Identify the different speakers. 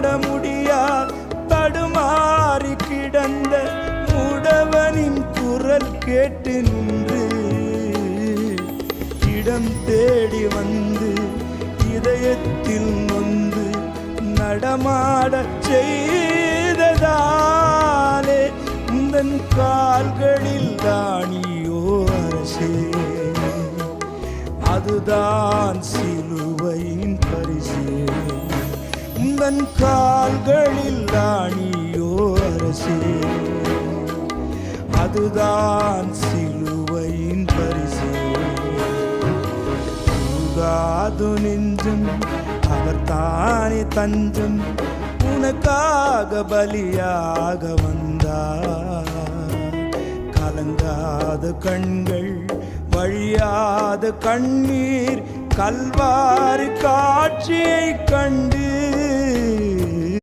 Speaker 1: நடமாட முடியா தடுமாறி கிடந்த முடவனின் குரல் கேட்டு நின்று இடம் தேடி வந்து இதயத்தில் நொந்து நடமாட செய்ததாலே உந்தன் கால்களில் தானியோ அரசே, அதுதான் சிலுவையின் பரிசே. உந்தன் கால்களில் தானியோ அரசே, அதுதான் சிலுவையின் பரிசே. தூங்காது நெஞ்சம் அவர் தானே தஞ்சம், உனக்காக பலியாக வந்தார். கலங்காத கண்கள் வழியாத கண்ணீர் கல்வாரி காட்சியை கண்டு